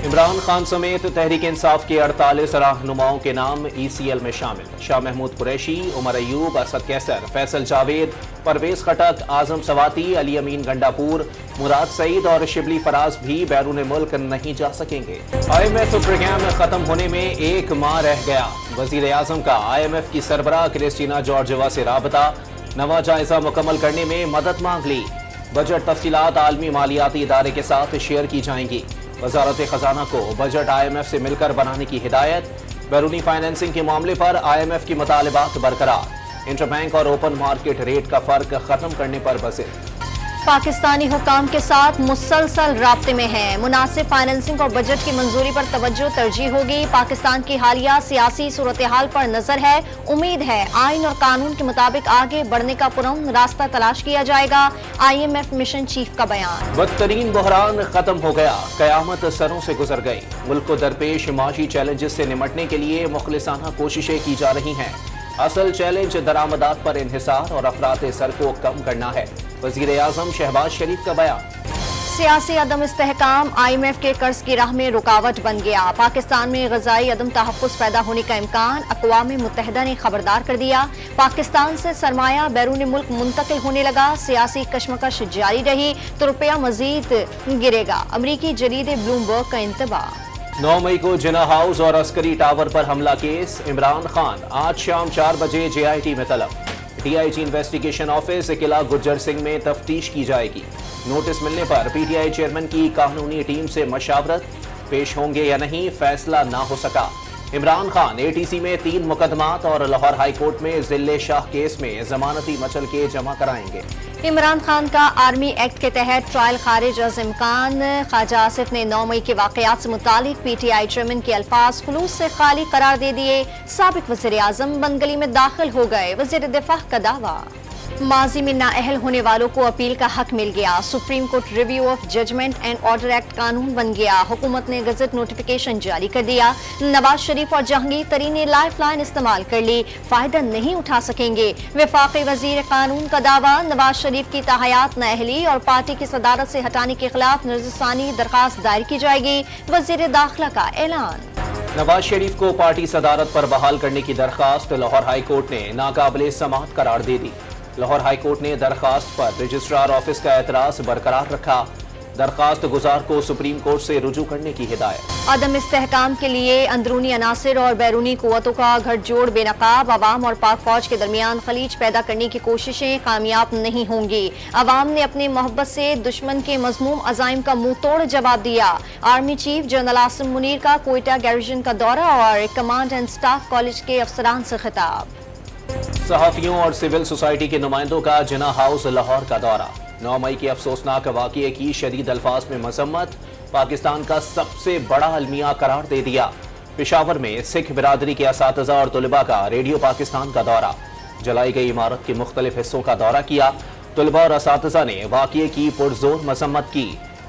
इमरान खान समेत तहरीक इंसाफ के 48 रहनुमाओं के नाम ECL में शामिल। शाह महमूद कुरैशी, उमर अयूब, असद कैसर, फैसल जावेद, परवेज खटक, आजम सवाती, अली अमीन गंडापुर, मुराद सईद और शिबली फराज भी बैरून मुल्क नहीं जा सकेंगे। IMF प्रोग्राम खत्म होने में 1 माह रह गया। वजीर आजम का IMF की सरबराह क्रिस्टीना जॉर्जिवा से राबता, नवा जायजा मुकम्मल करने में मदद मांग ली। बजट तफसीलात आलमी मालियाती इदारे के साथ शेयर की जाएंगी। वजारत खजाना को बजट IMF से मिलकर बनाने की हिदायत। बैरूनी फाइनेंसिंग के मामले पर IMF की मुतालिबात बरकरार। इंटरबैंक और ओपन मार्केट रेट का फर्क खत्म करने पर बज़िद। पाकिस्तानी हुकाम के साथ मुसलसल राब्ते में है। मुनासिब फाइनेंसिंग और बजट की मंजूरी पर तवज्जो तरजीह होगी। पाकिस्तान की हालिया सियासी सूरत हाल पर नजर है। उम्मीद है आइन और कानून के मुताबिक आगे बढ़ने का पुरअमन रास्ता तलाश किया जाएगा। IMF मिशन चीफ का बयान। बदतरीन बहरान खत्म हो गया, कयामत सरों से गुजर गई। मुल्क को दरपेश माशी चैलेंजेस से निमटने के लिए मुखलिसाना कोशिशें की जा रही हैं। असल चैलेंज दरामदात पर इन्हिसार और अफरात सर को कम करना है। वजीर आजम शहबाज शरीफ का बयान। सियासी अदम इस्तेहकाम IMF के कर्ज की राह में रुकावट बन गया। पाकिस्तान में ग़ज़ाई अदम तहफ़्फ़ुज़ पैदा होने का इम्कान। अक़वाम मुत्तहिदा ने खबरदार कर दिया। पाकिस्तान से सरमाया बैरून मुल्क मुंतकिल होने लगा। सियासी कशमकश जारी रही तो रुपया मजीद गिरेगा। अमरीकी जरीदे ब्लूमबर्ग का इंतबाह। 9 मई को जिना हाउस और अस्करी टावर पर हमला केस। इमरान खान आज शाम 4 बजे JIT में तलब। DIG इन्वेस्टिगेशन ऑफिस किला गुज्जर सिंह में तफ्तीश की जाएगी। नोटिस मिलने पर PTI चेयरमैन की कानूनी टीम से मशावरत। पेश होंगे या नहीं फैसला ना हो सका। इमरान खान ATC में 3 मुकदमात और लाहौर हाई कोर्ट में जिले शाह केस में जमानती मचल के जमा कराएंगे। इमरान खान का आर्मी एक्ट के तहत ट्रायल खारिज अज इम्कान। ख्वाजा आसिफ ने 9 मई के वाकयात से मुतालिक PTI चेयरमैन के अल्फाज खुलूस से खाली करार दे दिए। साबिक वज़ीर आज़म बनगली में दाखिल हो गए। वज़ीर दिफा का दावा। माजी में नाअहल होने वालों को अपील का हक मिल गया। Supreme court review of judgement and order act कानून बन गया। हुकूमत ने गजट नोटिफिकेशन जारी कर दिया। नवाज शरीफ और जहांगीर तरीन ने लाइफ लाइन इस्तेमाल कर ली, फायदा नहीं उठा सकेंगे। वफाकी वजीर कानून का दावा। नवाज शरीफ की ताहयात नाअहली और पार्टी की सदारत से हटाने के खिलाफ नजरसानी दरखास्त दायर की जाएगी। वजीर दाखिला का ऐलान। नवाज शरीफ को पार्टी सदारत पर बहाल करने की दरखास्त लाहौर हाई कोर्ट ने नाकाबिले समाअत करार दे दी। लाहौर हाई कोर्ट ने दरखास्त पर रजिस्ट्रार ऑफिस का एतराज बरकरार रखा। दरखास्त गुजार को सुप्रीम कोर्ट से रुजू करने की हिदायत। अदम इस्तेहकाम के लिए अंदरूनी अनासिर और बैरूनी कुव्वतों का गठजोड़ बेनकाब। अवाम और पाक फौज के दरमियान खलीज पैदा करने की कोशिशें कामयाब नहीं होंगी। अवाम ने अपनी मोहब्बत से दुश्मन के मज़मूम अज़ाइम का मुंह तोड़ जवाब दिया। Army chief general Asim Munir का कोयटा गैरिजन का दौरा और कमांड एंड स्टाफ कॉलेज के अफसरान से खिताब। सहाफियों और सिविल सोसाइटी के नुमाइंदों का जिना हाउस लाहौर का दौरा। 9 मई के अफसोसनाक वाक़ये की शदीद अल्फाज में मजम्मत। पाकिस्तान का सबसे बड़ा अलमिया करार दे दिया। पेशावर में सिख बिरादरी के असातिज़ा और तुलबा का रेडियो पाकिस्तान का दौरा। जलाई गई इमारत के मुख्तलिफ हिस्सों का दौरा किया। तुलबा और असातिज़ा ने वाक़ये की पुरजोर मजम्मत की।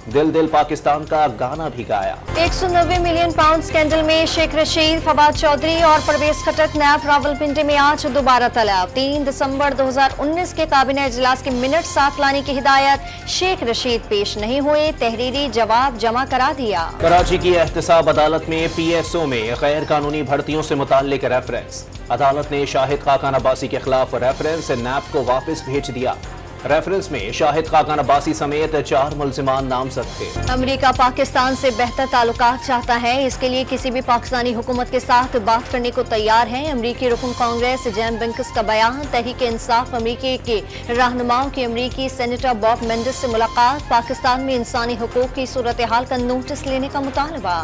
दिल दिल पाकिस्तान का गाना भी गाया। 190 मिलियन पाउंड स्कैंडल में शेख रशीद, फवाद चौधरी और परवेज खटक नैब रावलपिंडी में आज दोबारा तलब। 3 दिसंबर 2019 के काबिने इजलास के मिनट साथ लाने की हिदायत। शेख रशीद पेश नहीं हुए, तहरीरी जवाब जमा करा दिया। कराची की एहतसाब अदालत में PSO में गैर कानूनी भर्तियों से मुताल्लिक रेफरेंस। अदालत ने शाहिद खाकान अब्बासी के खिलाफ रेफरेंस नैब को वापस भेज दिया। रेफरेंस में शाहिद खाकान अब्बासी समेत 4 मुल्जिमान नामजद थे। अमेरिका पाकिस्तान से बेहतर ताल्लुकात चाहता है। इसके लिए किसी भी पाकिस्तानी हुकूमत के साथ बात करने को तैयार है। अमरीकी रुकन कांग्रेस जैम बिंकस का बयान। तहरीक इंसाफ अमरीकी के रहनुमाओं की अमरीकी सेनेटर बॉब मेंडिस से मुलाकात। पाकिस्तान में इंसानी हुकूक की सूरत हाल का नोटिस लेने का मुतालबा।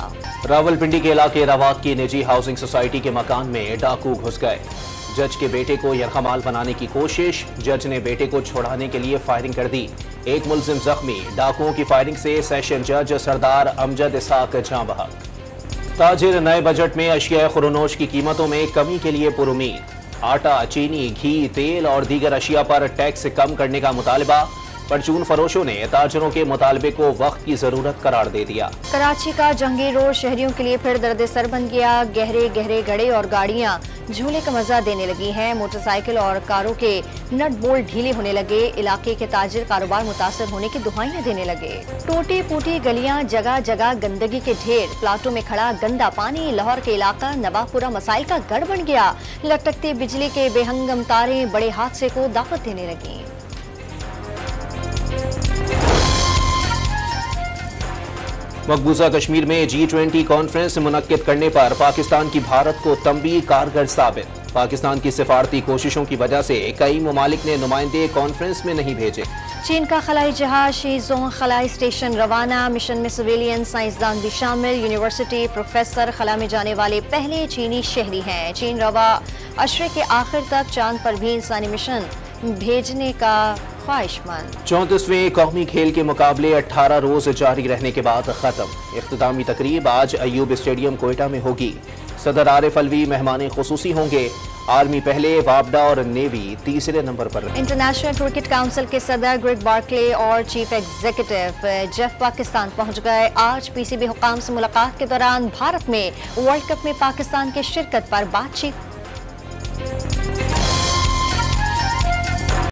रावलपिंडी के इलाके रवात की निजी हाउसिंग सोसाइटी के मकान में डाकू घुस गए। जज के बेटे को यरगमाल बनाने की कोशिश। जज ने बेटे को छुड़ाने के लिए फायरिंग कर दी। एक मुल्जिम जख्मी। डाकुओं की फायरिंग से सेशन जज सरदार अमजद इसहाक जाँ बहक। ताजिर नए बजट में अशिया खुरोनोश की कीमतों में कमी के लिए पुरुमीद। आटा, चीनी, घी, तेल और दीगर अशिया पर टैक्स कम करने का मुतालबा। परचून फरोशों ने ताजरों के मुतालबे को वक्त की जरूरत करार दे दिया। कराची का जंगी रोड शहरियों के लिए फिर दर्द सर बन गया। गहरे गहरे गड़े और गाड़ियां झूले का मजा देने लगी हैं। मोटरसाइकिल और कारों के नट बोल्ट ढीले होने लगे। इलाके के ताजिर कारोबार मुतासर होने की दुहाइयां देने लगे। टूटी फूटी गलियां, जगह जगह गंदगी के ढेर, प्लाटों में खड़ा गंदा पानी। लाहौर के इलाका नवापुरा मसाइल का गढ़ बन गया। लटकती बिजली के बेहंगम तारें बड़े हादसे को दावत देने लगी। मकबूजा कश्मीर में G20 कॉन्फ्रेंस मुनक्किद करने पर पाकिस्तान की भारत को तंबी कारगर साबित। पाकिस्तान की सिफारती कोशिशों की वजह से कई ममालिक ने नुमाइंदे कॉन्फ्रेंस में नहीं भेजे। चीन का खलाई जहाज शीजोंग खलाई स्टेशन रवाना। मिशन में सिविलियन साइंसदान भी शामिल। यूनिवर्सिटी प्रोफेसर खला में जाने वाले पहले चीनी शहरी हैं। चीन रवा अशरे के आखिर तक चांद पर भी इंसानी मिशन भेजने का ख्वाहिशमंद। 34वें कौमी खेल के मुकाबले 18 रोज जारी रहने के बाद खत्म। इख्तितामी तकरीब आज अयूब स्टेडियम कोयटा में होगी। सदर आरिफ अलवी मेहमान खुसूसी होंगे। आर्मी पहले, वापडा और नेवी तीसरे नंबर पर रहे। इंटरनेशनल क्रिकेट काउंसिल के सदर ग्रेग बार्कले और चीफ एग्जीक्यूटिव जेफ पाकिस्तान पहुंच गए। आज पीसीबी हुकाम से मुलाकात के दौरान भारत में वर्ल्ड कप में पाकिस्तान की शिरकत पर बातचीत।